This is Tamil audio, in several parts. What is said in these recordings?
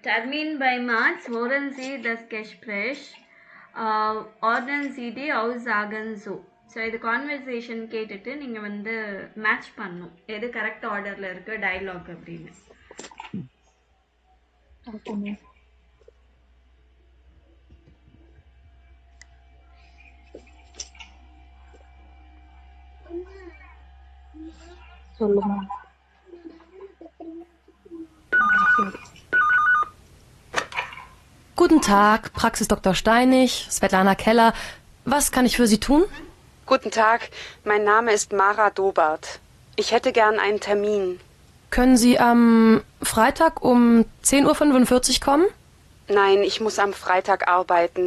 Termin by March, woran Sie das Gespräch? Ordnen Sie die Aussagen so. So இது கான்வர்சேஷன் கேட்டுட்டு நீங்கள் வந்து மேட்ச் பண்ணணும் எது கரெக்ட் ஆர்டரில் இருக்குது டயலாக் அப்படின்னு. Okay ma'am. சொல்லுமா. Guten Tag, Praxis Dr. Steinig, Svetlana Keller. Was kann ich für Sie tun? Guten Tag, mein Name ist Mara Dobart. Ich hätte gern einen Termin. Können Sie am Freitag um 10:45 Uhr kommen? Nein, ich muss am Freitag arbeiten.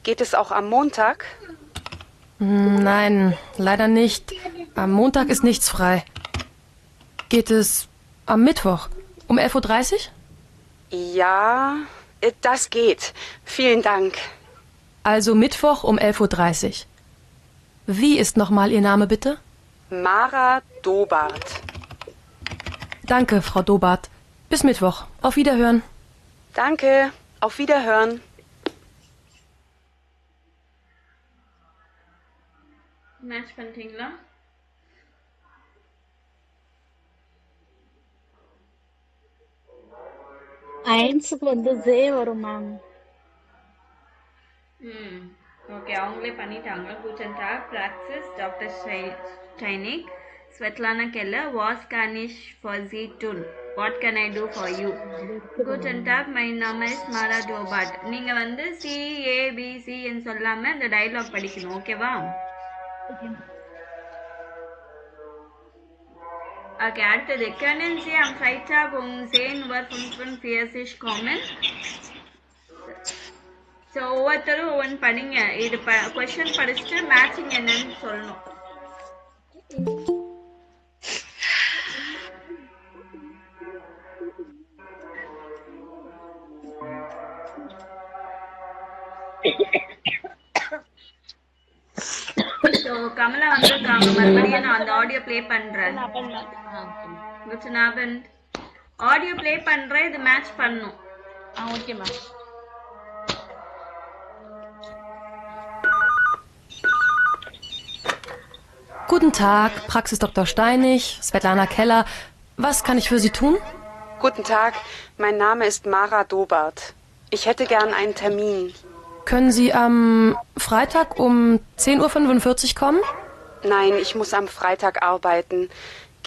Geht es auch am Montag? Nein, leider nicht. Am Montag ist nichts frei. Geht es am Mittwoch um 11:30 Uhr? Ja, das geht. Vielen Dank. Also Mittwoch um 11:30 Uhr. Wie ist nochmal Ihr Name, bitte? Mara Dobart. Danke, Frau Dobart. Bis Mittwoch. Auf Wiederhören. Danke. Auf Wiederhören. Match பண்ணிட்டீங்களா? ஐன்ஸுக்கு வந்து ஜே வரும் மேம். ஓகே, அவங்களே பண்ணிட்டாங்க. Guten Tag, Praxis Dr. Steinig, Svetlana Keller. Was kann ich für Sie tun? What can I do for you? Guten Tag, my name is Mara Dobart. நீங்க வந்து சி ஏ பி சி ன்னு சொல்லாம இந்த டயலாக் படிக்கணும், ஓகேவா? ஓகே, அடுத்தது können Sie am Freitag um 10:45 Uhr kommen? So ஒவ்வொருத்தரும் ஒவ்வொன்று படிங்க. இது கொஸ்டின் படிச்சுட்டு மேட்சிங் என்னன்னு சொல்லணும். ஸோ கமலா வந்திருக்காங்க, மறுபடியும் நான் அந்த ஆடியோ ப்ளே பண்றேன். ஆடியோ ப்ளே பண்றேன், இது மேட்ச் பண்ணும். Okay ma'am. Guten Tag, Praxis Dr. Steinig, Svetlana Keller. Was kann ich für Sie tun? Guten Tag, mein Name ist Mara Dobart. Ich hätte gern einen Termin. Können Sie am Freitag um 10:45 Uhr kommen? Nein, ich muss am Freitag arbeiten.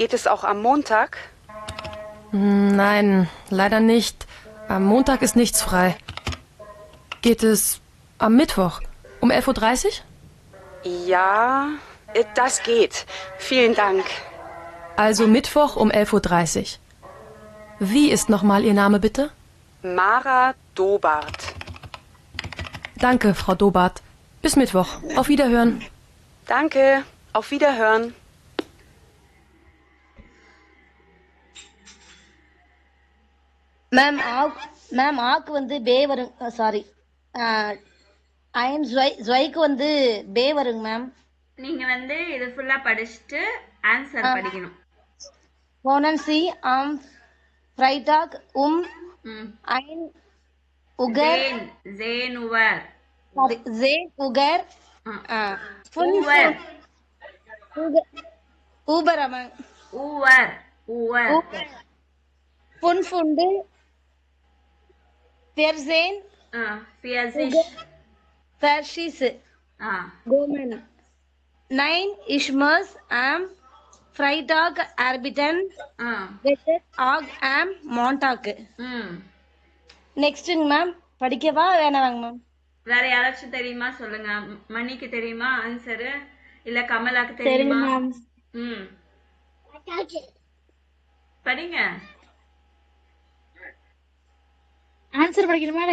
Geht es auch am Montag? Nein, leider nicht. Am Montag ist nichts frei. Geht es am Mittwoch um 11:30 Uhr? Ja, das geht. Vielen Dank. Also Mittwoch um 11:30 Uhr. Wie ist nochmal Ihr Name, bitte? Mara Dobart. Danke, Frau Dobart. Bis Mittwoch. Auf Wiederhören. Danke. Auf Wiederhören. Ma'am ஆக்கு வந்து பே வரும். சாரி, ஐம் ஜொய்க்கு வந்து பே வருங்க மேம். நீங்க வந்து இது ஃபுல்லா படிச்சுட்டு ஆன்சர் படிக்கணும். Wohnen Sie am Freitag um ein Uhr? Zehn Uhr. Sorry, 10 Uhr. Uber amang. Uhr. 5 14 Verschiss. Gomen. 9 Ich muss am Freitag arbeiten. Geht auch am Montag. நெக்ஸ்ட்டுங்க மேம். படிக்கவா வேணாங்க மேம்? வேற யாராச்சும் தெரியுமா சொல்லுங்க. மணிக்கு தெரியுமா ஆன்சரு? இல்ல கமலாக்கு தெரியுமா? படிங்க. ஆன்சர் படிக்கணுமா?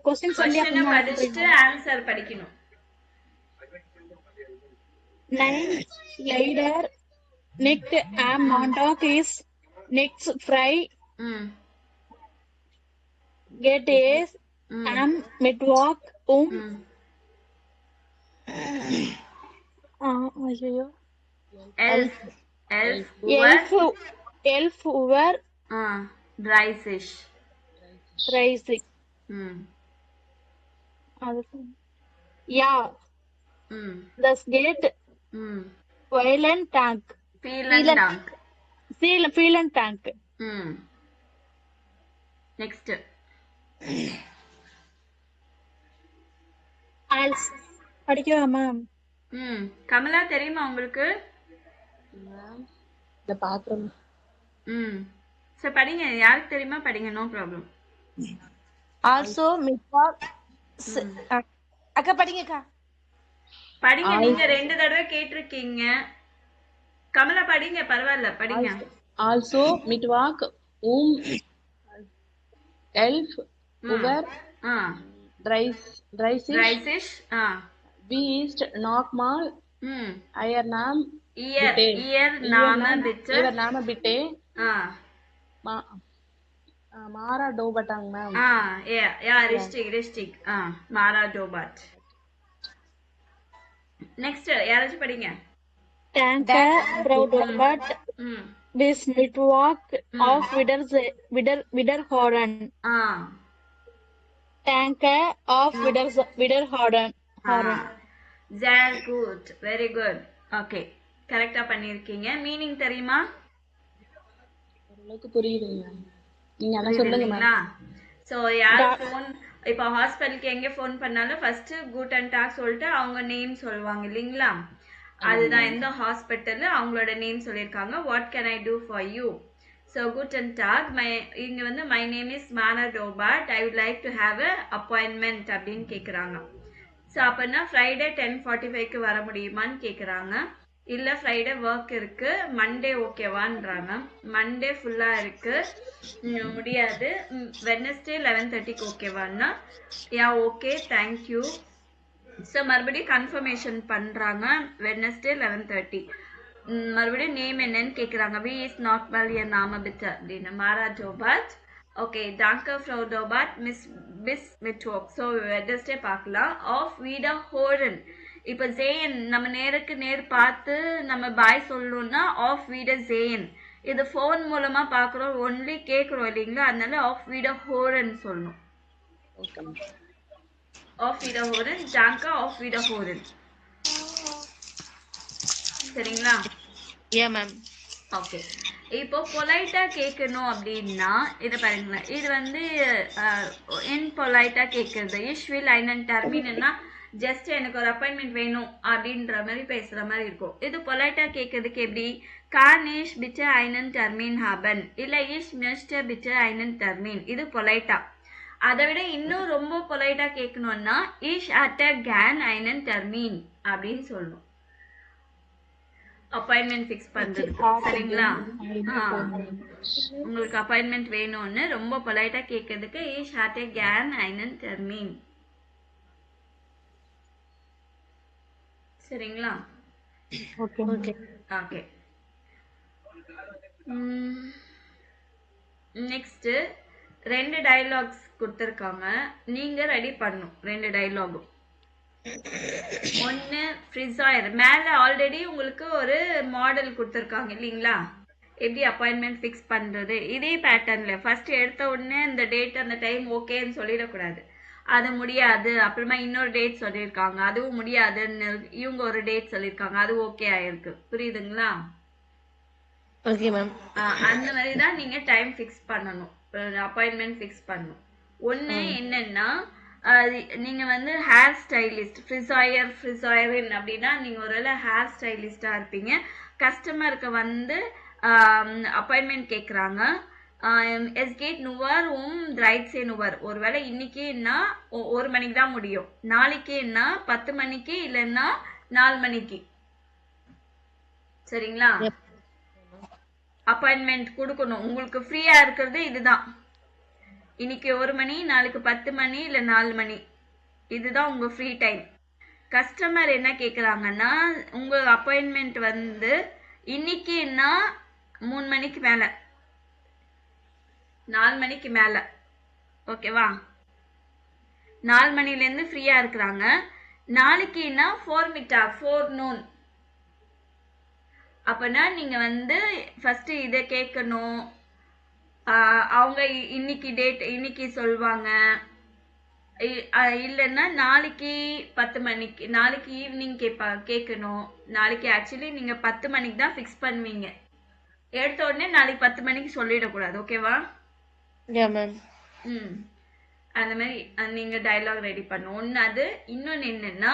கொஸ்டின் சொல்லி படிச்சுட்டு ஆன்சர் படிக்கணும். Leider nicht am Montag ist nichts frei. Geht es am Mittwoch um 11 Uhr 11:30 Uhr. 30. ம் Yeah, ம் the skate ம் violent tank. ஃபீலன் டாங்க். Feeling tank. ம் நெக்ஸ்ட். Als படிக்கவா மேம்? ம் கமலா தெரியுமா உங்களுக்கு? இந்த பாத்திரம். ம் சரி படிங்க, யாருக்கு தெரியுமா படிங்க, நோ ப்ராப்ளம். Also midwalk. அக்கா படிங்கக்கா. படிங்க, நீங்க 2 தடவை கேட்டிருக்கீங்க. கமலா படிங்க, பரவாயில்ல படிங்க. Also midwalk, elf, uber, dreisisch, wie ist nochmal Ihr Name bitte? Mara Dobatang ma'am. ரிஸ்டிக் மாரா டோபாட். நெக்ஸ்ட் யாராச்சும் படிங்க. Danke, Frau Dobert. Bis Mittwoch auf Wiederhören. Danke, auf Wiederhören. Sehr gut, very good. Okay, கரெக்டா பண்ணிருக்கீங்க. மீனிங் தெரியுமா? உங்களுக்கு புரியுதுங்க. நீங்க அத புரியுது சொல்லுங்க இல்லைங்களா? மேம். ஸோ யார் ஃபோன் இப்போ ஹாஸ்பிட்டலுக்கு எங்கே ஃபோன் பண்ணாலும் ஃபர்ஸ்ட் கூட்டன் டாக் சொல்லிட்டு அவங்க நேம் சொல்லுவாங்க இல்லைங்களா? அதுதான் எந்த ஹாஸ்பிட்டல் அவங்களோட நேம் சொல்லியிருக்காங்க. What can I do for you? So கூட்டன் டாக் இங்க வந்து my name is Mara Tobat, I would like to have a appointment அப்படின்னு கேட்குறாங்க. ஸோ அப்படின்னா ஃப்ரைடே 10:45க்கு வர முடியுமான்னு கேட்குறாங்க. இல்லை ஃப்ரைடே ஒர்க் இருக்கு, மண்டே ஓகேவான்றாங்க. மண்டே ஃபுல்லாக இருக்கு, முடியாது. வெட்னஸ்டே 11:30க்கு ஓகேவான்னா யா ஓகே தேங்க்யூ. ஸோ மறுபடியும் கன்ஃபர்மேஷன் பண்ணுறாங்க. வெட்னஸ்டே 11:30. மறுபடியும் நேம் என்னன்னு கேட்குறாங்க. வி இஸ் நாட் வெல் என் நாம பிட் அப்படின்னு. மாரா டோபாட். ஓகே, டாங்கர் ஃப்ரோ டோபாட் பிஸ் மிட்வோக். ஸோ வெட்னஸ்டே பார்க்கலாம். ஆஃப் வீடா ஹோரன். இப்போ ஜேஎன் நம்ம நேருக்கு நேர் பார்த்து நம்ம பாய் சொல்லணும்னா ஆஃப் வீட ஜேஎன். இது ஃபோன் மூலமா பார்க்குறோம், ஒன்லி கேட்குறோம் இல்லைங்களா? அதனால ஆஃப் வீட ஹோரன் சொல்லணும். ஆஃப் வீட ஹோரன், டாங்கா ஆஃப் வீட ஹோரன். சரிங்களா? மேம். ஓகே, இப்போ பொலைட்டா கேட்கணும் அப்படின்னா இதை பாருங்களேன். இது வந்து என் பொலைட்டா கேட்கறது. யூஸ்வல் ஐனன் டர்மின்னா ஜஸ்ட் எனக்கு ஒரு அப்பாயின்மெண்ட் வேணும் அப்படின்ற மாதிரி பேசுற மாதிரி இருக்கும். இது பொலைட்டா கேட்கறதுக்கு எப்படி? கானிஷ் பிச்ச ஐனன் டர்மின் ஹாபன், இல்ல இஷ் மிஸ்ட பிச்ச ஐனன் டர்மின். இது பொலைட்டா. அதை விட இன்னும் ரொம்ப பொலைட்டா கேட்கணும்னா இஷ் அட்ட கேன் ஐனன் டர்மின் அப்படின்னு சொல்லணும், அப்பாயின்மெண்ட் ஃபிக்ஸ் பண்றதுக்கு. சரிங்களா? உங்களுக்கு அப்பாயின்மெண்ட் வேணும்னு ரொம்ப பொலைட்டா கேட்கறதுக்கு இஷ் அட்ட கேன் ஐனன் டர்மின். சரிங்களா? ஓகே. நெக்ஸ்ட் 2 டயலாக்ஸ் கொடுத்துருக்காங்க, நீங்க ரெடி பண்ணும் 2 டயலாகும். ஒன்னு ஃப்ரிசாயர். மேல ஆல்ரெடி உங்களுக்கு ஒரு மாடல் கொடுத்துருக்காங்க இல்லைங்களா? எப்படி அப்பாயின்மெண்ட் ஃபிக்ஸ் பண்றது, இதே பேட்டர்ன்ல ஃபர்ஸ்ட் எடுத்த உடனே இந்த டேட் அந்த டைம் ஓகேன்னு சொல்லிடக்கூடாது. அது முடியாது, அப்புறமா இன்னொரு டேட் சொல்லியிருக்காங்க, அதுவும் முடியாதுன்னு இவங்க ஒரு டேட் சொல்லியிருக்காங்க, அது ஓகே ஆயிருக்கு. புரியுதுங்களா? Okay ma'am. அந்த மாதிரி தான் நீங்க டைம் ஃபிக்ஸ் பண்ணணும், அப்பாயின்மெண்ட் ஃபிக்ஸ் பண்ணணும். ஒன்று என்னன்னா நீங்க வந்து ஹேர் ஸ்டைலிஸ்ட், ஃப்ரிசாயரின் அப்படின்னா நீங்க ஒருவேளை ஹேர் ஸ்டைலிஸ்டா இருப்பீங்க. கஸ்டமருக்கு வந்து அப்பாயின்மெண்ட் கேட்குறாங்க. எஸ்கேட் நுவர் ரைட்ஸே நுவர். ஒருவேளை இன்னைக்குன்னா 1 மணிக்கு தான் முடியும், நாளைக்குன்னா 10 மணிக்கு, இல்லைன்னா 4 மணிக்கு. சரிங்களா? அப்பாயின்மெண்ட் கொடுக்கணும். உங்களுக்கு ஃப்ரீயா இருக்கிறது இதுதான். இன்னைக்கு 1 மணி, நாளைக்கு 10 மணி, இல்ல 4 மணி, இதுதான் உங்க ஃப்ரீ டைம். கஸ்டமர் என்ன கேக்குறாங்கன்னா உங்க அப்பாயின்மெண்ட் வந்து இன்னைக்குன்னா 3 மணிக்கு மேல, 4 மணிக்கு மேல. ஓகேவா? 4 மணில இருந்து ஃப்ரீயா இருக்கிறாங்க. நாளைக்குன்னா 4 noon. அப்பனா நீங்க வந்து ஃபர்ஸ்ட் இதை கேட்கணும். அவங்க இன்னைக்கு டேட் இன்னைக்கு சொல்லுவாங்க. இல்லைன்னா நாளைக்கு 10 மணிக்கு, நாளைக்கு ஈவினிங் கேட்கணும். நாளைக்கு ஆக்சுவலி நீங்க 10 மணிக்கு தான் ஃபிக்ஸ் பண்ணுவீங்க. எடுத்த உடனே நாளைக்கு 10 மணிக்கு சொல்லிடக்கூடாது. ஓகேவா? Yeah, ma'am. அந்த மாதிரி நீங்க டயலாக் ரெடி பண்ணும். ஒன்று அது. இன்னொன்று என்னன்னா,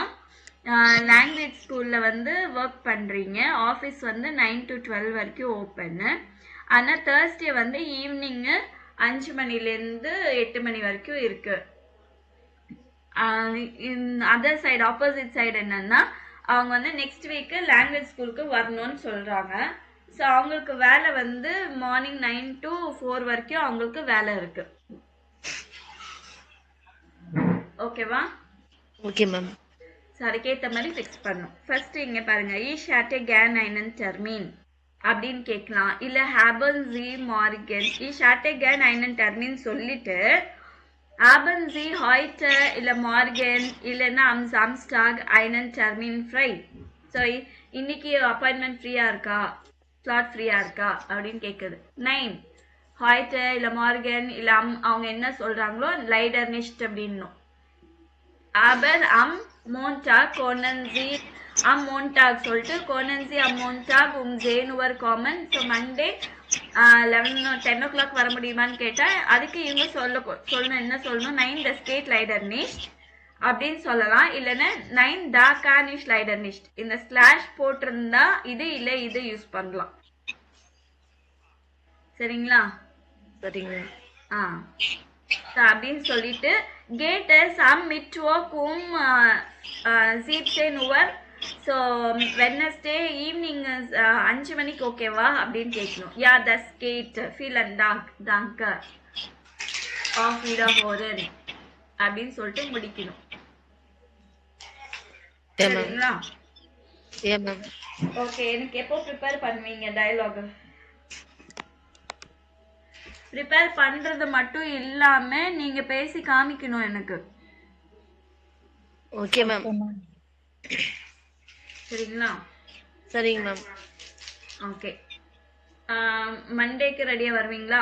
லாங்குவேஜ் ஸ்கூலில் வந்து ஒர்க் பண்ணுறீங்க. ஆஃபீஸ் வந்து 9 to 12 வரைக்கும் ஓப்பனு. ஆனால் தேர்ஸ்டே வந்து ஈவினிங்கு 5 மணிலேருந்து 8 மணி வரைக்கும் இருக்கு. அதர் சைடு, ஆப்போசிட் சைடு என்னன்னா, அவங்க வந்து நெக்ஸ்ட் வீக்கு லாங்குவேஜ் ஸ்கூலுக்கு வரணும்னு சொல்கிறாங்க. ஸோ அவங்களுக்கு வேலை வந்து மார்னிங் 9 to 4 வரைக்கும் அவங்களுக்கு வேலை இருக்கு. ஓகேவா? Okay, ma'am. ஸோ அதுக்கேற்ற மாதிரி ஃபிக்ஸ் பண்ணும். ஃபர்ஸ்ட் இங்கே பாருங்க, ஈஷாட்டே கேன் ஐனன் டெர்மின் அப்படின்னு கேட்கலாம். இல்லை ஹேபன் ஜி மார்கன் ஈஷாட்டே கேன் ஐனன் டெர்மின் சொல்லிட்டு ஆபன் ஜி ஹாய்ட இல்லை மார்கன் இல்லைன்னா அம்ஸ்டாக் ஐனன் டெர்மின் ஃப்ரை. ஸோ இன்னைக்கு அப்பாயின்மெண்ட் ஃப்ரீயாக இருக்கா, ஸ்லாட் ஃப்ரீயாக இருக்கா அப்படின்னு கேட்குது. 9 ஹாய்ட இல்லை மார்கன் இல்லை அவங்க என்ன சொல்கிறாங்களோ லைடர் நிஷ்ட் அப்படின்னும். Aber am Montag können Sie am Montag சொல்லிட்டு können Sie am Montag 10 Uhr kommen. So Monday 10 o'clock வர முடியுமான்னு கேட்டால் அதுக்கு இவங்க சொல்லணும் என்ன சொல்லணும், 9 the state leider nicht அப்படின்னு சொல்லலாம். இல்லைன்னா 9 da kann ich leider nicht. இந்த ஸ்லாஷ் போட்டிருந்தா இது இல்லை இது யூஸ் பண்ணலாம். சரிங்களா? சரிங்க. அப்படின்னு சொல்லிட்டு கேட் சம் மிட்வொர்க் 17 Uhr. ஸோ வெட்னஸ்டே ஈவினிங் 5 மணிக்கு ஓகேவா அப்படின்னு கேட்கணும். யா தஸ் கேட் ஃபீலன் டாங்க ஆஃப் விடஹோரன் அப்படின்னு சொல்லிட்டு முடிக்கணும். சரிங்களா? ஓகே. எனக்கு எப்போ ப்ரிப்பேர் பண்ணுவீங்க டயலாக்? ப்ரிப்பேர் பண்றது மட்டும் இல்லாம நீங்க பேசி காமிக்கணும் எனக்கு. Okay ma'am. சரிங்களா? சரிங்க மேம். ஓகே. மண்டேக்கு ரெடியா வருவீங்களா?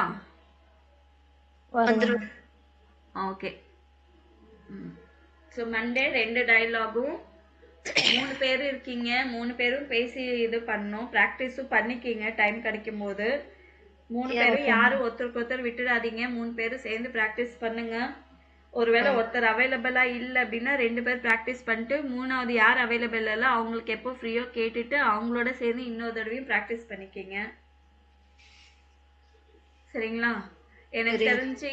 வந்துரும். ஓகே. ஸோ மண்டே 2 டயலாகும் 3 பேர் இருக்கீங்க. 3 பேரும் பேசி இது பண்ணணும். ப்ராக்டிஸும் பண்ணிக்கிங்க டைம் கிடைக்கும் போது. 3 பேரும் யாரும் ஒருத்தருக்கு ஒருத்தர் விட்டுடாதீங்க. 3 பேரும் சேர்ந்து ப்ராக்டிஸ் பண்ணுங்க. ஒருவேளை ஒருத்தர் அவைலபிளா இல்லை அப்படின்னா 2 பேர் ப்ராக்டிஸ் பண்ணிட்டு 3ஆவது யார் அவைலபிள் இல்லை அவங்களுக்கு எப்போ ஃப்ரீயோ கேட்டுட்டு அவங்களோட சேர்ந்து இன்னொரு தடவையும் ப்ராக்டிஸ் பண்ணிக்கிங்க. சரிங்களா? எனக்கு தெரிஞ்சு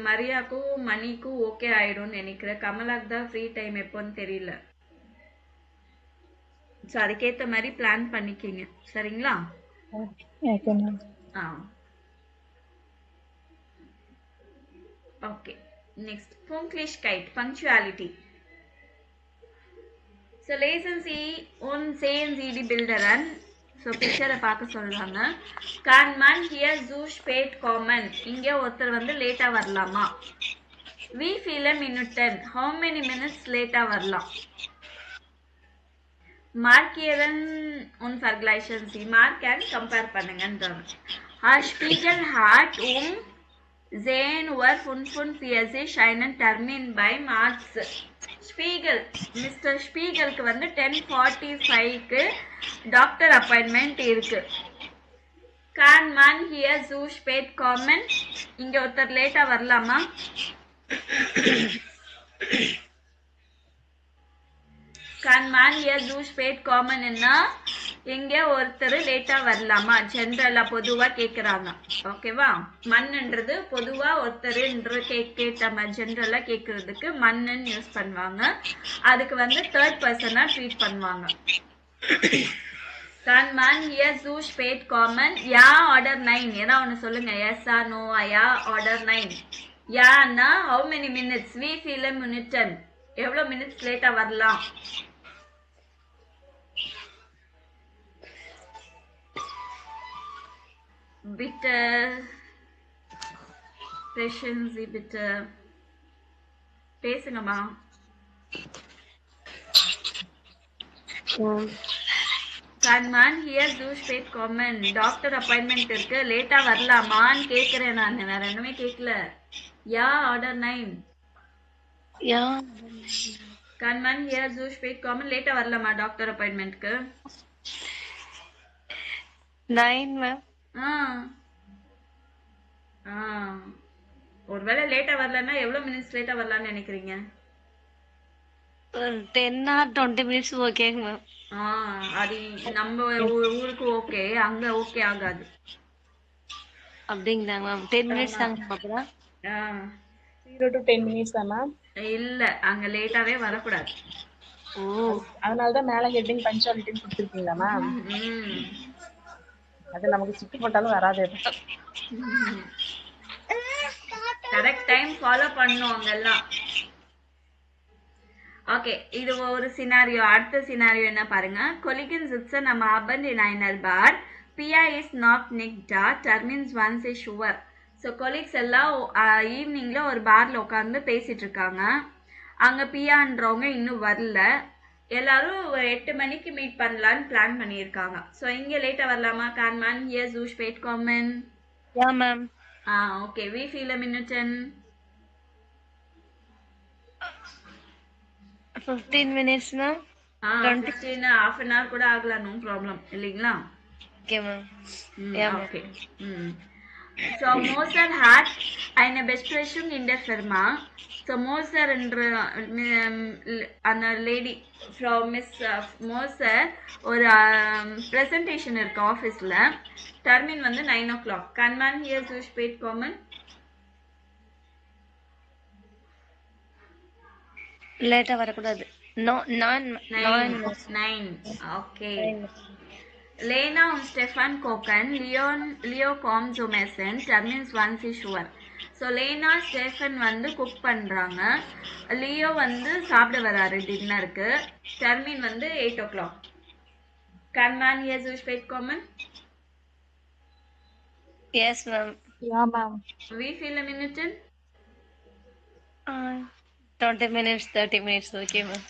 மரியாக்கும் மணிக்கும் ஓகே ஆயிடும்னு நினைக்கிறேன். கமலாக்கு தான் ஃப்ரீ டைம் எப்போன்னு தெரியல. ஸோ அதுக்கேற்ற மாதிரி பிளான் பண்ணிக்கிங்க. சரிங்களா? Okay. Next, Punktlichkeit, punctuality. So lesen Sie und sehen Sie die Bilder an. So picture பார்க்க சொல்றாங்க. Kann man hier so spät kommen? இங்க ஒருத்தர் வந்து லேட்டா வரலாமா? Wie viele Minuten? How many minutes லேட்டா வரலாம்? Markieren und vergleichen Sie. Mark and compare பண்ணுங்கன்றாங்க. Spiegel hat 10 Uhr 45 einen Termin bei Arzt. Spiegel, Mr. Spiegelக்கு வந்து 10:45க்கு டாக்டர் அப்பாயின்மெண்ட் இருக்கு. Kann man hier so spät kommen? இங்க ஒருத்தர் லேட்டா வரலாமா? Kann man hier so spät kommen ன்னா இங்க ஒருத்தர் லேட்டா வரலாமா? ஜெனரலா பொதுவா கேக்குறாங்க. ஓகேவா? மன்ன்றது பொதுவா ஒருத்தர்ன்ற கேட்ட மாதிரி ஜெனரலா கேக்குறதுக்கு மன்னன் யூஸ் பண்ணுவாங்க. அதுக்கு வந்து தேர்ட் பர்சனா ட்ரீட் பண்ணுவாங்க. Kann man hier so spät kommen? Ja oder nein? ஏதா ஒன்னு சொல்லுங்க. Yes or no? Ja oder nein? யான்னா how many minutes? Wie viele Minuten? எவ்வளவு மினிட்ஸ் லேட்டா வரலாம்? Bitte sprechen Sie bitte. பேசுங்கம்மா. Can man here do spät kommen? Doctor appointment இருக்கு, லேட்டா வரலாமான்னு கேக்குறேன் நான். வேற ஒண்ணுமே கேட்கல. யா order 9. Yeah. Can man here do spät kommen? லேட்டா வரலாமா டாக்டர் அப்பாயின்மெண்ட்க்கு? 9, ma'am. ஆ ஆ ஒருவேளை லேட்டா வரலன்னா எவ்வளவு மினிட்ஸ் லேட்டா வரலாம்னு நினைக்கிறீங்க? 10 or 20 minutes okay, ma'am. அது நம்ம ஊருக்கு ஓகே, அங்க ஓகே ஆகாது. அப்படிங்களா மேம்? 10 minutes தாங்க பார்க்கலாம். 0 to 10 minutes தான் மேம். இல்ல, அங்க லேட்டாவே வரக்கூடாது. அதனால தான் மேல ஹெட்டிங் பஞ்சுவாலிட்டின்னு கொடுத்துருக்கீங்களா மேம்? அது நமக்கு சுத்தி போட்டாலும் வராது. கரெக்ட் டைம் ஃபாலோ பண்ணணும் அங்கெல்லாம். ஓகே, இது ஒரு சினாரியோ. அடுத்த சினாரியோ என்ன பாருங்க. Kollegen sitzen am Abend in einer Bar. Pia is not nicked da. Termins once is sure. So colleagues எல்லாம் ஈவினிங்ல ஒரு பார்ல உட்காந்து பேசிட்டு இருக்காங்க. அங்க பியான்றவங்க இன்னும் வரல. எல்லாரும் 8 மணிக்கு மீட் பண்ணலான்னு பிளான் பண்ணியிருக்காங்க. ஸோ இங்க லேட்டா வரலாமா? Can man here so spät kommen? Yeah, ma'am. Okay, wie viele Minuten? 15 minutes, ma'am. 15 half an hour கூட ஆகலாம், நோ ப்ராப்ளம் இல்லைங்களா? Okay, ma'am. Yeah, ma'am. Okay. So Moser hat eine Besprechung in der Firma. So Moser என்ற அந்த லேடி ஃப்ரம் மிஸ் மோசர் ஒரு பிரசன்டேஷன் இருக்கு ஆஃபீஸில். டர்மின் வந்து 9 o'clock. Can man here so spät kommen? லேட்டா வரக்கூடாது. No, 9. Okay. Lena und Stefan kochen. Leo kommt zum Essen. Termins once is sure. So Lena Stefan வந்து குக் பண்ணுறாங்க. லியோ வந்து சாப்பிட வராரு டின்னருக்கு. டர்மின் வந்து 8 o'clock. Can man here so spät kommen? Yes, ma'am. Yeah, ma'am. Wie viele Minuten? 20 minutes, 30 minutes, okay, ma'am.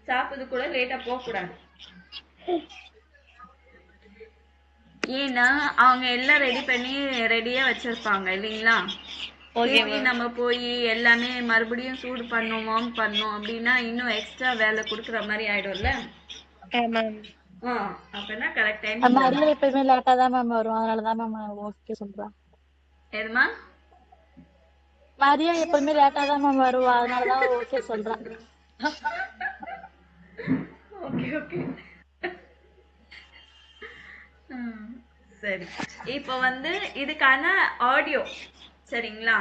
சாப்பிடுறது கூட லேட்டா போகக்கூடாது. ஏன்னா அவங்க எல்லாம் ரெடி பண்ணி ரெடியா வச்சிருப்பாங்க இல்லைங்களா? நம்ம போய் எல்லாமே மறுபடியும் சூடு பண்ணோம் அப்படின்னா இன்னும் எக்ஸ்ட்ரா வேலை கொடுக்குற மாதிரி ஆயிடும்ல. அப்பனா கரெக்ட் டைம். மரியா எப்பவுமே லேட்டா தான் மேம் வரும், அதனாலதான் மேம் ஓகே சொல்றேன். ஏமா மரியா எப்பவுமே லேட்டா தான் மேம் வரும், அதனாலதான் ஓகே சொல்றேன். ஓகே ஓகே சரி. இப்போ வந்து இதுக்கான ஆடியோ சரிங்களா?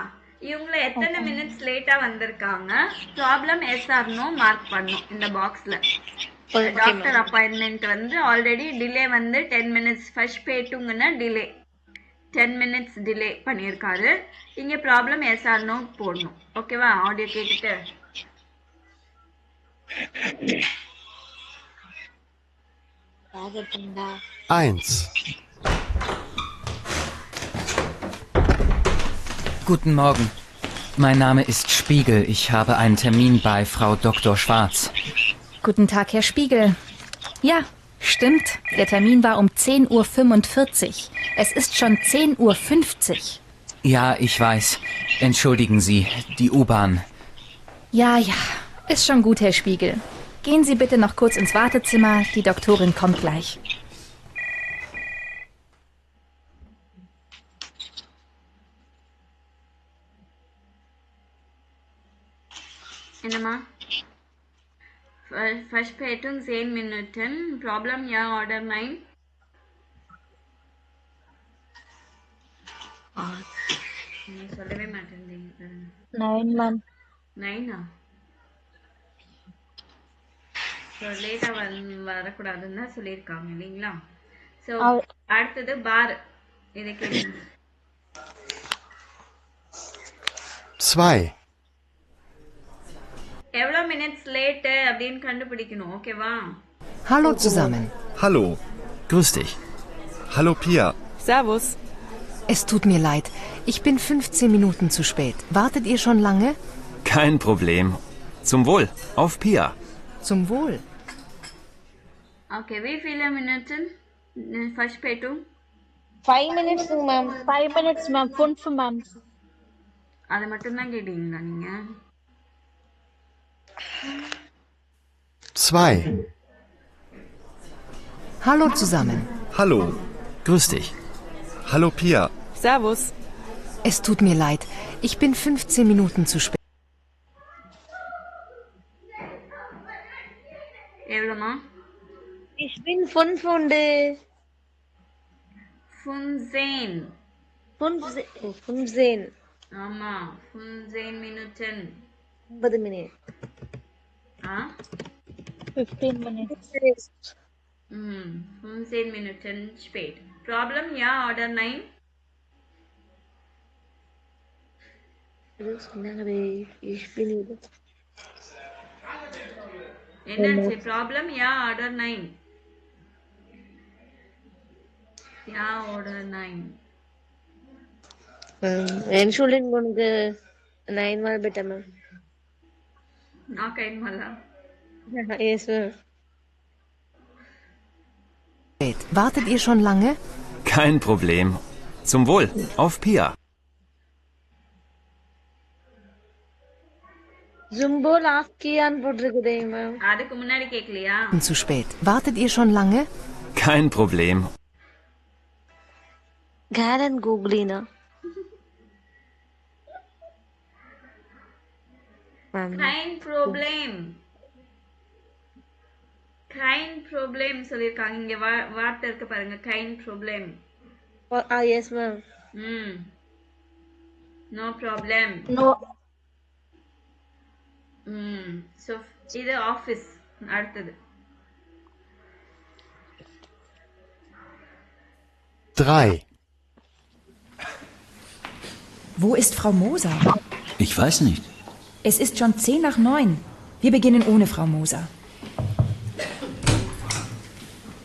இவங்கள எத்தனை மினிட்ஸ் லேட்டா வந்திருக்காங்க, ப்ராப்ளம் எஸ் ஆர் நோ மார்க் பண்ணும் இந்த பாக்ஸ்ல. டாக்டர் அப்பாயின்மெண்ட் வந்து ஆல்ரெடி டிலே வந்து 10 minutes. ஃபர்ஸ்ட் பேட்டுங்கன்னா டிலே 10 minutes டிலே பண்ணியிருக்காரு. இங்க ப்ராப்ளம் எஸ் ஆர் நோ போடணும். ஓகேவா? ஆடியோ கேட்டுட்டு 1. Guten Morgen. Mein Name ist Spiegel. Ich habe einen Termin bei Frau Dr. Schwarz. Guten Tag, Herr Spiegel. Ja, stimmt. Der Termin war um 10:45 Uhr. Es ist schon 10:50 Uhr. Ja, ich weiß. Entschuldigen Sie, die U-Bahn. Ja, ist schon gut, Herr Spiegel. Gehen Sie bitte noch kurz ins Wartezimmer. Die Doktorin kommt gleich. என்னம்மா? ஃபர்ஸ்ட் பேட்டும் 10 minutes. ப்ராப்ளம் யா ஆர்டர் 9. சொல்லவே மாட்டேன். 9 மேம். 9 ஸோ லேட்டா வரக்கூடாதுன்னு தான் சொல்லியிருக்காங்க இல்லைங்களா? ஸோ அடுத்தது பார். இதை கேளுங்க. 2. எவ்வளோ மினிட்ஸ் லேட்டு அப்படின்னு கண்டுபிடிக்கணும். ஓகேவா? Hallo zusammen. Hallo. Grüß dich. Hallo Pia. Servus. Es tut mir leid. Ich bin 15 Minuten zu spät. Wartet ihr schon lange? Kein Problem. Zum Wohl. Auf Pia. Zum Wohl. Okay, wie viele Minuten? Verspätung? 5 minutes ma'am 5 minutes, ma'am. 5, ma'am. அதை மட்டும்தான் கேட்டீங்களா நீங்க? 2. Hallo zusammen. Hallo. Grüß dich. Hallo Pia. Servus. Es tut mir leid. Ich bin 15 Minuten zu spät. எவ்வளோமா? ich bin 5 und 15. 15 ஆமா 15 Minuten. 9 minutes ஆ 15 minutes. 15 Minuten spät. Problem, ja oder nein? ich bin என்னாச்சு? Problem, ja oder nein? Ja oder nein? Entschuldigung உனக்கு 9 mal bitte ma'am Noch einmal. yes ma'am Wartet ihr schon lange? Kein Problem. Zum Wohl. Auf Pia. Zumbo last கீயான்னு போட்டிருக்குதே மேம் அதுக்கு முன்னாடி கேட்கலையா? Zu spät. Wartet ihr schon lange? Kein Problem. கேரன் கூகுளினா Kein Problem. Kein Problem சொல்லிருக்காங்க. இங்க வார்த்தை இருக்கு பாருங்க. Kein Problem. yes ma'am No problem. No. So இது ஆஃபீஸ். அடுத்தது 3. Wo ist Frau Moser? Ich weiß nicht. Es ist schon 10 nach 9. Wir beginnen ohne Frau Moser.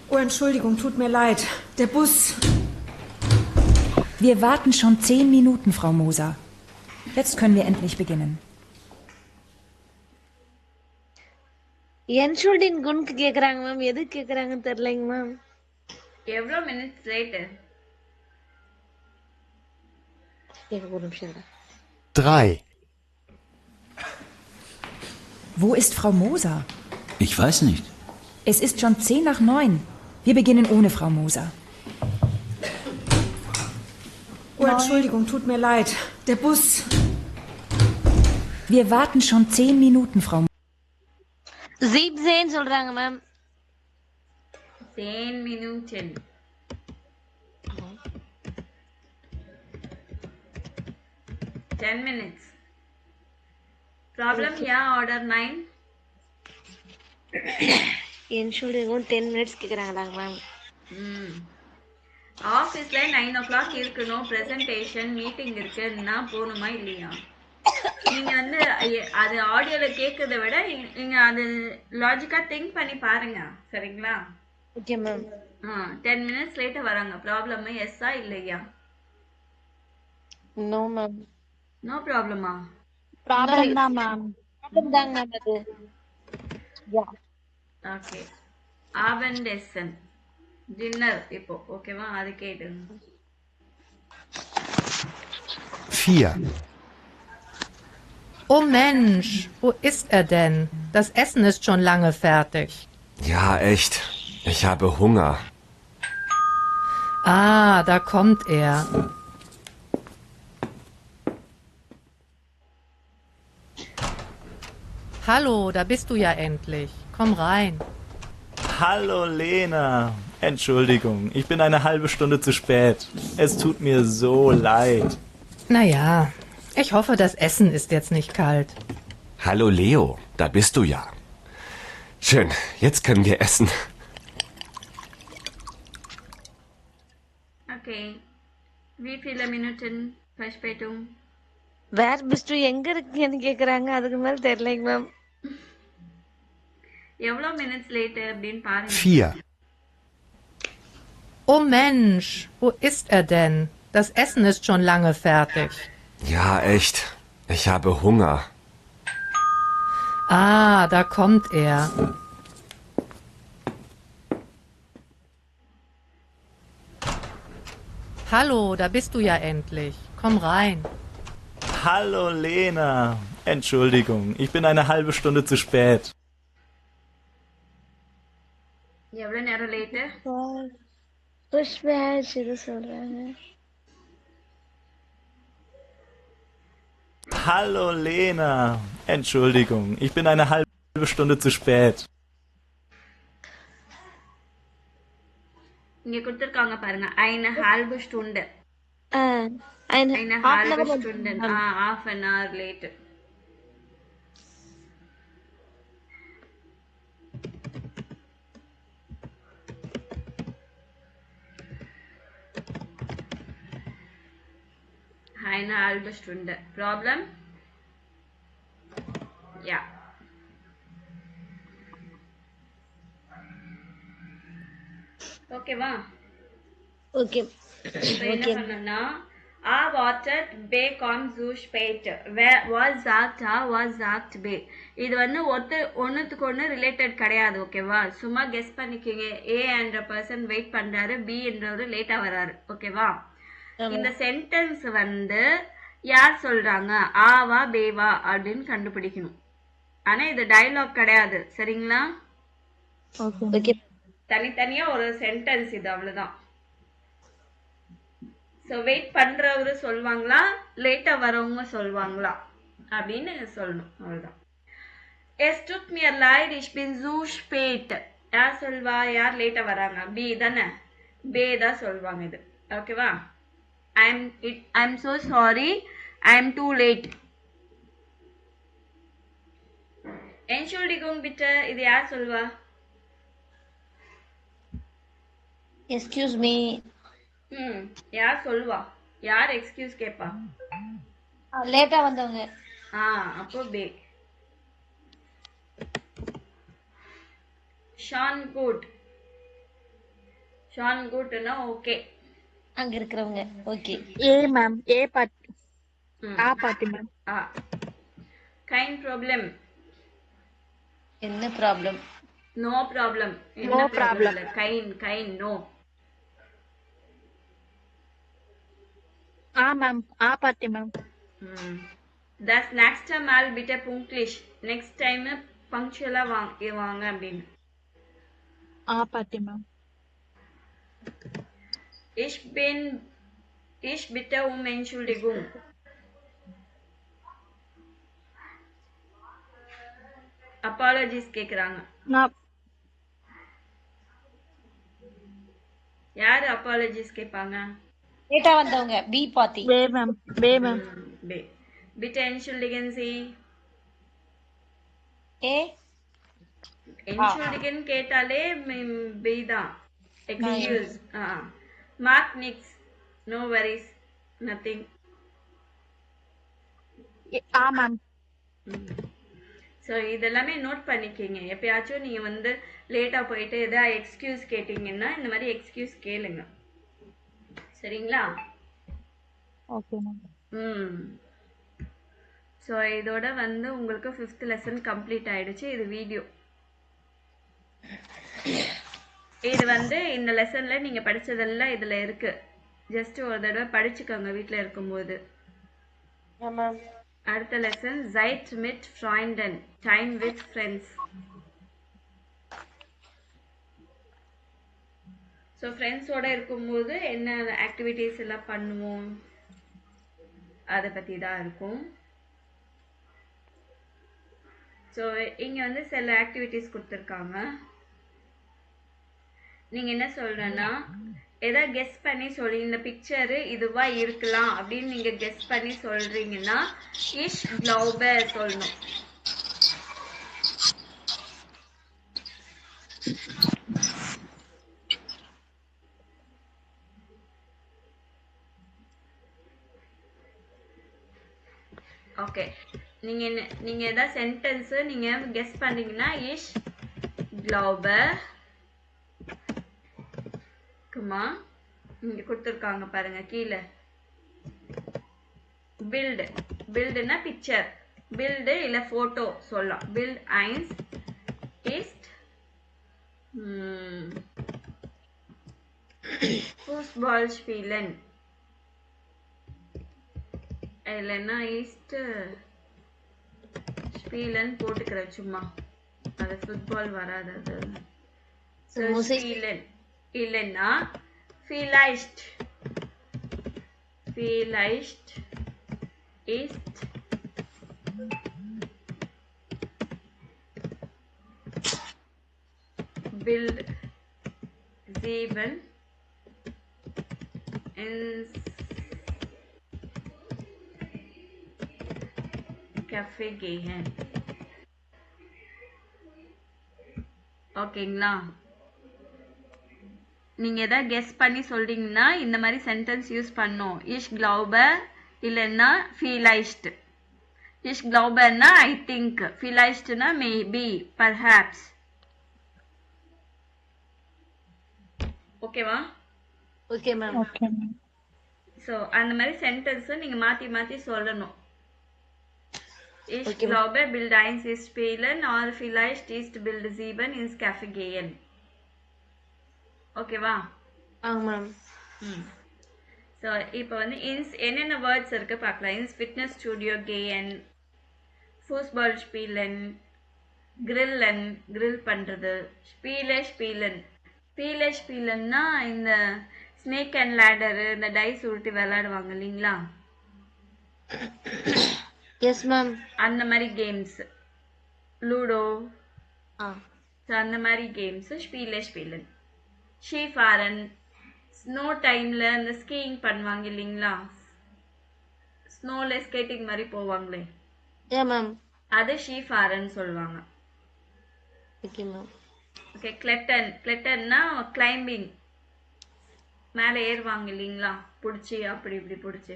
Oh, Entschuldigung, tut mir leid. Der Bus. Wir warten schon 10 Minuten, Frau Moser. Jetzt können wir endlich beginnen. entschuldigung கேக்குறாங்க மேம் எது கேக்குறாங்கன்னு தெரியலங்க மேம் எவ்வளவு மினிட்ஸ் லேட்? ஒரு நிமிஷம் 3. Wo ist Frau Moser? Ich weiß nicht. Es ist schon 10 nach 9. Wir beginnen ohne Frau Moser. Oh, Entschuldigung, tut mir leid. Der Bus. Wir warten schon 10 Minuten, Frau Moser. 17 சொல்றாங்க ma'am 10 Minuten. Ten minutes. Problem, yeah, order 9. entschuldigung 10 minutes கேக்குறாங்கடா ma'am ஆஃபீஸ்ல 9 o'clock இருக்கணும். பிரசன்டேஷன் மீட்டிங் இருக்குன்னா போகணுமா இல்லையா? நீங்க வந்து அது ஆடியோல கேட்கறத விட நீங்க அது லாஜிக்கா திங்க் பண்ணி பாருங்க. சரிங்களா? ஓகே மேம் 10 minutes லேட்டா வராங்க. ப்ராப்ளம் எஸ்ஸா இல்லையா? நோ மேம் நோ ப்ராப்ளமா? ப்ராப்ளம் தான் மேம். ப்ராப்ளம் தாங்க மேம் அது. Yeah okay. ஆபெண்டெசன் டின்னர் இப்போ ஓகேவா? அது கேளுங்க. 4. Oh Mensch, wo ist er denn? Das Essen ist schon lange fertig. Ja, echt. Ich habe Hunger. Ah, da kommt er. Hallo, da bist du ja endlich. Komm rein. Hallo Lena. Entschuldigung, ich bin eine halbe Stunde zu spät. Es tut mir so leid. Naja, ich hoffe, das Essen ist jetzt nicht kalt. Hallo Leo, da bist du ja. Schön, jetzt können wir essen. Okay. Wie viele Minuten Verspätung? வேர் பிஸ்டு எங்க இருக்கீங்கன்னு கேக்குறாங்க. அதுக்கு மேல தெரியலங்க மேம். எவ்வளவு மினிட்ஸ் லேட் அப்படின்னு பாருங்க. 4. Oh Mensch, wo ist er denn? Das Essen ist schon lange fertig. Ja, echt. Ich habe Hunger. Ah, da kommt er. Hallo, da bist du ja endlich. Komm rein. Hallo Lena. Entschuldigung, ich bin eine halbe Stunde zu spät. எவ்வளவு நேரம் லேட்டு? புஷ்பா இது சொல்றாங்க. Hallo Lena. Entschuldigung, ich bin eine halbe Stunde zu spät. இங்க கொடுத்திருக்காங்க பாருங்க. eine halbe Stunde. Eine eine half halbe an hour. Stunde. Half an hour late. Eine halbe Stunde. Problem? Ja. ஓகேவா? Okay. இப்போ என்ன பண்ணனும்னா wartet be kommt zu spät. Was sagt was sagt be. இது வந்து ஒண்ணுத்துக்கு ஒண்ணு ரிலேட்டட் கிடையாது. ஓகேவா? சும்மா கெஸ் பண்ணிக்கங்க. A என்ற பர்சன் வெயிட் பண்றாரு, B என்றவரு லேட்டா வராரு. ஓகேவா? இந்த சென்டென்ஸ் வந்து யார் சொல்றாங்க, ஆவா பேவா அப்படின்னு கண்டுபிடிக்கணும். ஆனா இது டயலாக் கிடையாது. சரிங்களா? ஓகே. தனித்தனியா ஒரு சென்டென்ஸ் இது, அவ்வளவுதான். சோ வெயிட் பண்றவரு சொல்வாங்களா, லேட்டா வரவங்க சொல்வாங்களா அப்படின்னு சொல்லணும். அவ்வளவுதான். Es tut mir leid, ich bin so spät. யார் சொல்வா, யார் லேட்டா வராங்க? பி தானே, பே தான் சொல்வாங்க இது. ஓகேவா? I'm so sorry, I'm too late. Entschuldigung bitte, இது யார் சொல்வா? Excuse me. யார் சொல்வா, யார் எக்ஸ்கியூஸ் கேப்பா? லேட்டா வந்தவங்க. அப்போ பே. ஷான் குட். ஷான் குட்னா ஓகே. அங்க இருக்கிறவங்க okay. A ma'am, A party. Party ma'am. கைன் ப்ராப்ளம். என்ன problem? No problem. No problem. கைன் நோ. Ma'am, party ma'am. Das nächste Mal bitte pünktlich. Next time punctual வாங்க அப்படின்னு. Party ma'am. Ich bitte um Entschuldigung. Apologies கேக்குறாங்க. யாரு அப்பாலஜிஸ் கேட்பாங்க? லேட்டா வந்தவங்க. B party. பே மேம். பே மேம். பே. Bitte entschuldigen Sie. A entschuldigen கேட்டாலே பி தான். Excuse. Mark nix. No worries. Nothing. Ma'am. So இதெல்லாமே நோட் பண்ணிக்கிங்க. எப்பயாச்சும் நீங்கள் வந்து லேட்டாக போயிட்டு எதாவது எக்ஸ்கியூஸ் கேட்டிங்கன்னா இந்த மாதிரி எக்ஸ்கியூஸ் கேளுங்க. சரிங்களா? Okay ma'am. ஸோ இதோட வந்து உங்களுக்கு 5th லெசன் கம்ப்ளீட் ஆயிடுச்சு. இது வீடியோ. இது வந்து இந்த லெசனில் நீங்கள் படித்ததெல்லாம் இதில் இருக்குது. ஜஸ்ட் ஒரு தடவை படிச்சுக்கோங்க வீட்டில் இருக்கும்போது. அடுத்த lesson Zeit mit Freunden, time with friends. So ஃப்ரெண்ட்ஸோட இருக்கும்போது என்ன ஆக்டிவிட்டீஸ் எல்லாம் பண்ணுவோம் அதை பற்றி தான் இருக்கும். ஸோ இங்கே வந்து சில ஆக்டிவிட்டீஸ் கொடுத்துருக்காங்க. நீங்கள் என்ன சொல்கிறேன்னா ஏதாவது கெஸ் பண்ணி சொல்லி இந்த பிக்சரு இதுவா இருக்கலாம் அப்படின்னு நீங்க கெஸ் பண்ணி சொல்றீங்கன்னா இஷ் க்ளௌபே சொல்லணும். ஓகே, நீங்க ஏதாவது சென்டென்ஸ் நீங்க கெஸ் பண்ணீங்கன்னா இஷ் க்ளௌபே. இங்க கொடுத்துருக்காங்க பாருங்க கீழே. பில்டு. பில்டுனா பிக்சர். பில்டு இல்ல போட்டோ சொல்லலாம். பில்ட் eins ist Fußball spielen. இல்லைன்னா ஈஸ்ட் ஸ்பீலன் போட்டுக்கிறேன் சும்மா. அது ஃபுட்பால் வராது அது. ஸோ ஸ்பீலன் இல்லைன்னா vielleicht ist Bild 7 ins Café gehen. ஓகேங்களா? நீங்க ஏதாவது கெஸ் பண்ணி சொல்றீங்கன்னா இந்த மாதிரி சென்டென்ஸ் யூஸ் பண்ணோம். ich glaube இல்லைன்னா vielleicht. ich glaubeன்னா I think, vielleichtனா maybe, perhaps. ஓகேவா? Okay ma'am. Okay ma'am. So அந்த மாதிரி சென்டென்ஸை நீங்கள் மாற்றி மாற்றி சொல்லணும். Ich glaube, Bild 1 ist spielen or vielleicht ist Bild 7 ins Café gehen. ஓகேவா? மேம். ஸோ இப்போ வந்து இன்ஸ் என்னென்ன வேர்ட்ஸ் இருக்கு பார்க்கலாம். இன்ஸ் ஃபிட்னஸ் ஸ்டுடியோ கேயன், ஃபூஸ்பால் ஸ்பீலன், கிரில்லன் கிரில் பண்ணுறது, ஸ்பீலன்னா இந்த ஸ்னேக் அண்ட் லேடரு, இந்த டைஸ் உருட்டி விளையாடுவாங்க இல்லைங்களா? Yes ma'am. அந்த மாதிரி கேம்ஸ், லூடோ, அந்த மாதிரி கேம்ஸ் ஸ்பீலன். ஷீஃபாரன் ஸ்னோ டைம்ல இந்த ஸ்கீயிங் பண்ணுவாங்க இல்லைங்களா? ஸ்னோல ஸ்கேட்டிங் மாதிரி போவாங்களே, அது ஷீஃபாரன் சொல்லுவாங்க. Okay ma'am. ஓகே. கிளட்டன்னா கிளைம்பிங், மேலே ஏறுவாங்க இல்லைங்களா? பிடிச்சி அப்படி இப்படி பிடிச்சி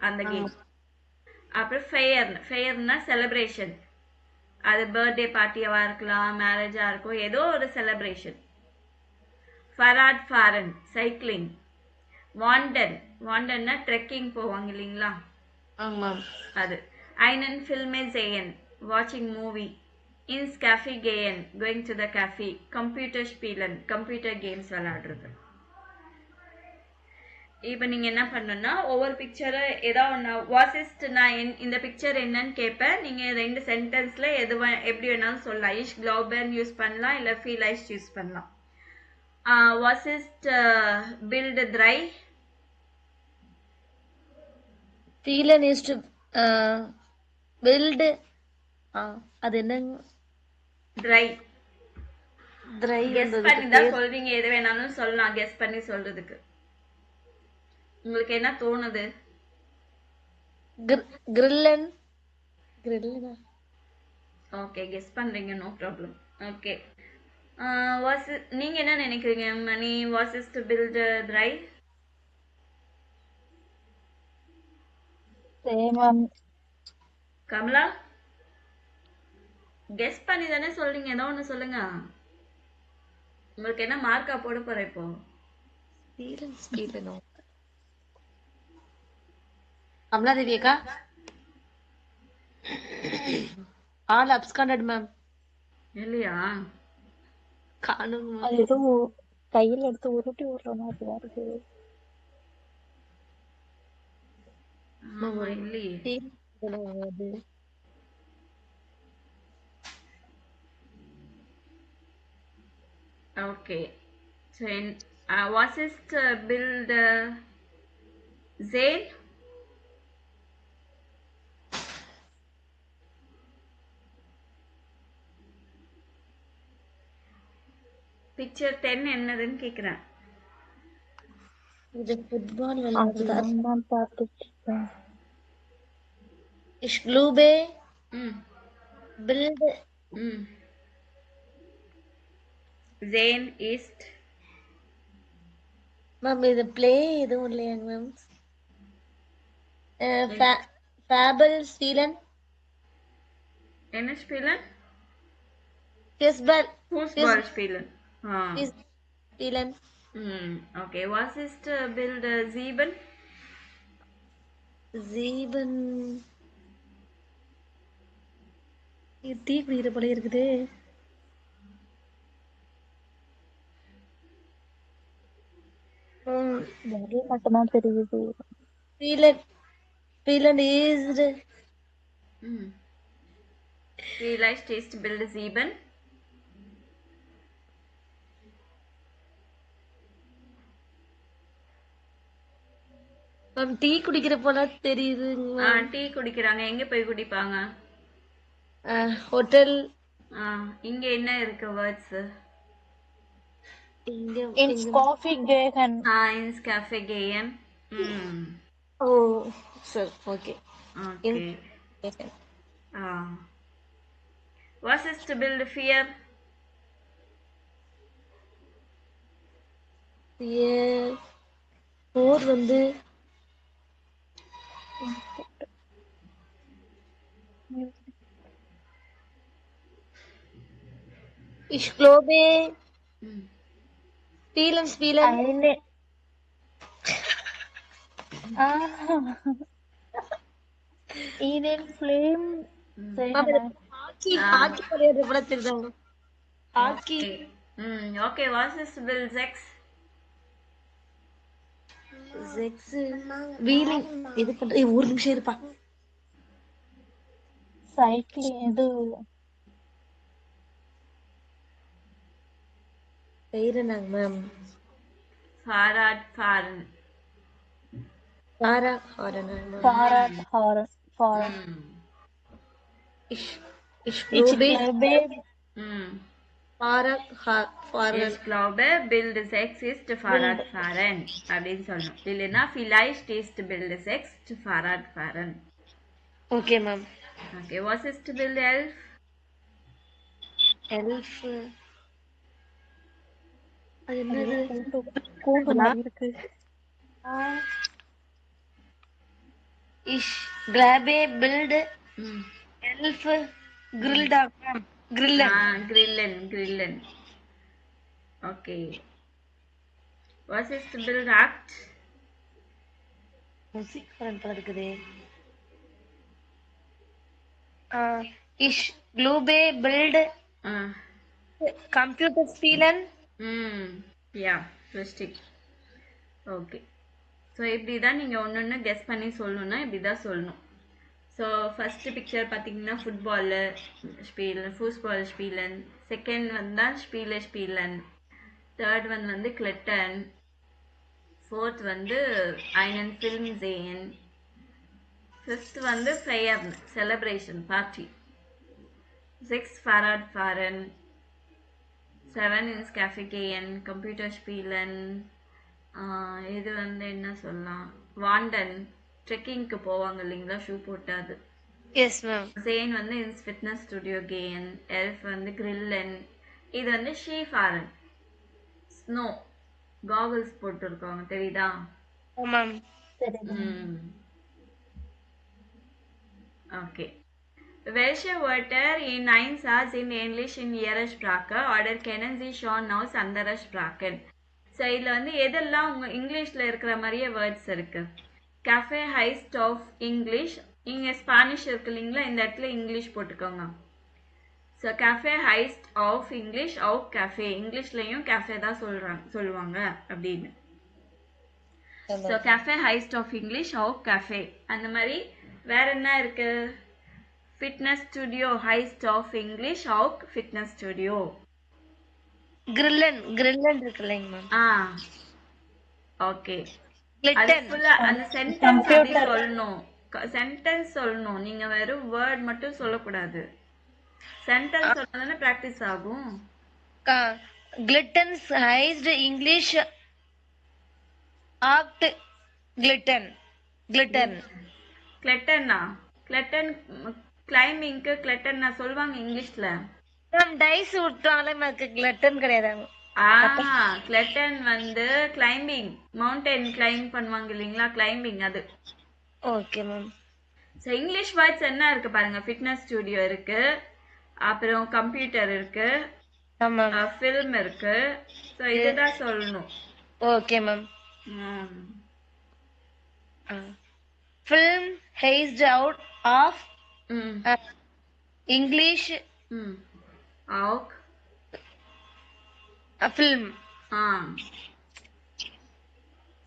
அந்த கேம். அப்புறம் ஃபெயர்னா செலிப்ரேஷன், அது பர்த்டே பார்ட்டியாவா இருக்கலாம், மேரேஜா இருக்கும், ஏதோ ஒரு செலிப்ரேஷன். ஃபாரன் சைக்கிளிங். வாண்டன்னா ட்ரெக்கிங் போவாங்க இல்லைங்களா? அது. ஐனன் ஃபில்மே ஜெயன் வாட்சிங் மூவி. இன்ஸ் கேஃபே கேயன் going to the cafe. Computer ஸ்பீலன் கம்ப்யூட்டர் கேம்ஸ் விளையாடுறது. இப்போ நீங்கள் என்ன பண்ணணும்னா ஒவ்வொரு பிக்சரை ஏதாவது ஒன்று வாசிஸ்ட் நான் இந்த பிக்சர் என்னன்னு கேட்பேன். நீங்கள் 2 சென்டென்ஸில் எப்படி வேணாலும் சொல்லலாம். இஷ் க்ளௌபன் யூஸ் பண்ணலாம், இல்லை ஃபீலைஸ்ட் யூஸ் பண்ணலாம். வாசிஸ்ட் பில்ட் த்ரை. ஃபீலன் இஸ் டு பில்ட், அது என்னங்க? ட்ரை. கெஸ் பண்ணி தான் ட்ரை சொல்றீங்க, எது வேணாலும் சொல்லலாம் கெஸ் பண்ணி சொல்றதுக்கு. உங்களுக்கு என்ன தோணுது? கிரில்லன். ஓகே, கெஸ் பண்றீங்க, நோ ப்ராப்ளம். ஓகே. நீங்க என்ன நினைக்கிறீங்க மணி? வாஸ் இஸ் டு பில்ட் ட்ரை? கமலா கெஸ் பண்ணி தானே சொல்றீங்க, ஏதோ ஒன்று சொல்லுங்க. உங்களுக்கு என்ன மார்க்கா போட போற இப்போ? கமலா தேவி அக்கா, ஆல் அப்ஸ்காண்டட் மேம். இல்லையா? காணும். அது ஏதோ கையில எடுத்து உருட்டி விடுற மாதிரி இருக்கு. இல்லையே. Okay. So, was ist Bild Zane? Picture 10 என்னதுன்னு கேக்குறேன். இது ஃபுட்பால் விளையாடுறதா? Ich glaube, Bild. Zane ist. Ma'am இது பிளே எதுவும் இல்லையாங்க மேம்? ஃபேபிள் ஸ்பீலன். என்ன ஸ்பீலன்? Fußball spielen. Spielen. Okay, was ist Bild 7? 7. Tea குடிக்கிற போல இருக்குது. மட்டும்தான் தெரியுது. Spielen. Finland is Vielleicht ist Bild 7. Ma'am tea குடிக்கிற போல தெரியுதுங்க டீ குடிக்கிறாங்க. எங்க போய் குடிப்பாங்க? ஹோட்டல். இங்க என்ன இருக்கு words? Ins coffee gehen. Ins Cafe gehen. சரி okay. Okay. Was ist to build fear? போர் வந்து Ich glaube, spielen. Ihnen Flame. Hockey விளையாடுற போல தெரியுதாங்க. Hockey. Okay, was ist to build 6? Wheeling இது பண்ற ஒரு நிமிஷம் இருப்பா. சைக்கிளிங் இது பெயருனாங்க ma'am. Fahrrad fahren. Fahrrad fahren. Ich glaube Ich glaube, Bild 6 ist Fahrrad fahren. அப்படின்னு சொல்லணும். இல்லைன்னா vielleicht ist Bild 6 Fahrrad fahren. Okay, ma'am. Okay, was ist Bild 11? அது என்னது? கூண்டு மாதிரி இருக்கு. Ich glaube, Bild 11 grilled. Grillen. Okay. Was ist Bild 8? Musik front இருக்குது. Ich glaube, Bild Computer spielen. Yeah, richtig. Okay. So இப்படி தான் நீங்கள் ஒன்று கெஸ் பண்ணி சொல்லணுன்னா இப்படி தான் சொல்லணும். ஸோ ஃபஸ்ட்டு பிக்சர் பார்த்தீங்கன்னா ஃபூஸ்பால் ஸ்பீலன், செகண்ட் வந்தால் ஸ்பீலன், தேர்ட் வந்து கிளட்டன், ஃபோர்த் வந்து einen Film sehen, ஃபிஃப்த் வந்து ஃபெயர் celebration party, 6 Fahrrad fahren, 7 ins Cafe gehen, Computer spielen, இது வந்து என்ன சொல்லலாம், வாண்டன் ட்ரெக்கிங்க்கு போவாங்க இல்லைங்களா ஷூ போட்டாது. Yes ma'am. சேன் வந்து இன்ஸ் ஃபிட்னஸ் ஸ்டுடியோ கேன், எல்ஃப் வந்து கிரில்லன், இது வந்து ஷீ ஃபாரன் ஸ்னோ காகல்ஸ் போட்டுருக்காங்க தெரியுதா? Ma'am. Okay. Welche Wörter in 1 Satz in English in Ihrer Sprache oder kennen Sie schon aus anderer Sprachen? So இதில் வந்து எதெல்லாம் உங்கள் இங்கிலீஷில் இருக்கிற மாதிரியே வேர்ட்ஸ் இருக்குது. கஃபே ஹைஸ்ட் ஆஃப் இங்கிலீஷ், இங்கே ஸ்பானிஷ் இருக்கு இல்லைங்களா, இந்த இடத்துல இங்கிலீஷ் போட்டுக்கோங்க. ஸோ கஃபே ஹைஸ்ட் ஆஃப் இங்கிலீஷ் ஆஃப் கஃபே, இங்கிலீஷ்லேயும் கஃபே தான் சொல்லுவாங்க அப்படின்னு. ஸோ கஃபே ஹைஸ்ட் ஆஃப் இங்கிலீஷ் ஆஃப் கஃபே. அந்த மாதிரி வேற என்ன இருக்கு? ஃபிட்னஸ் ஸ்டுடியோ ஹைஸ்ட் ஆஃப் இங்கிலீஷ் ஆஃப் ஃபிட்னஸ் ஸ்டுடியோ. கிரில்லன் இருக்கு இல்லைங்க மேம். ஓகே. அந்த சென்டென்ஸ் சொல்லணும். நீங்க வெறும் வேர்ட் மட்டும் சொல்லக்கூடாது. சென்டென்ஸ் சொன்னதானே பிராக்டிஸ் ஆகும். கிளிட்டன்ஸ் ஹைஸ்ட் இங்கிலீஷ் ஆக்ட் கிளிட்டன் கிளைம்பிங்க்கு கிளட்டன் சொல்லுவாங்க இங்கிலீஷ்ல. மேம் டைஸ் விட்டாலே நமக்கு கிளிட்டன் கிடையாது. கிளட்டன் வந்து கிளைம்பிங், மவுண்டன் கிளைம் பண்ணுவாங்க இல்லைங்களா, கிளைம்பிங் அது. Okay ma'am. So English words என்ன இருக்கு பாருங்க. ஃபிட்னஸ் ஸ்டுடியோ இருக்கு, அப்புறம் கம்ப்யூட்டர் இருக்கு, ஃபில்ம் இருக்கு. ஸோ இதுதான் சொல்லணும். Okay ma'am. ஃபில்ம் ஹேஸ்ட் அவுட் ஆஃப் இங்கிலீஷ் ஆக் ஃபில்ம்.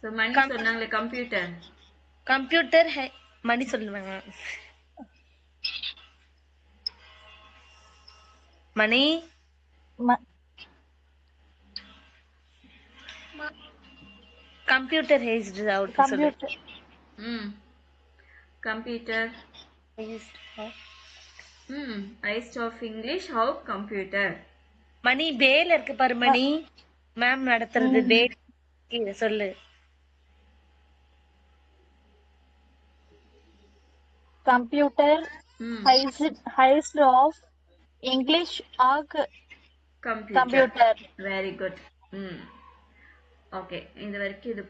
ஸோ மணி சொன்னாங்களே கம்ப்யூட்டர் மணி சொல்லுவாங்க. மணி கம்ப்யூட்டர் ஹேஸ்ட் அவுட் சொல்லு. Computer. Iced of English, how computer. மணி பேல இருக்கு பாரு மணி. மேம் நடத்துறது பேல் கீழே சொல்லு. Computer. Heist of English or computer. Very good. Okay, இந்த வரைக்கும் இது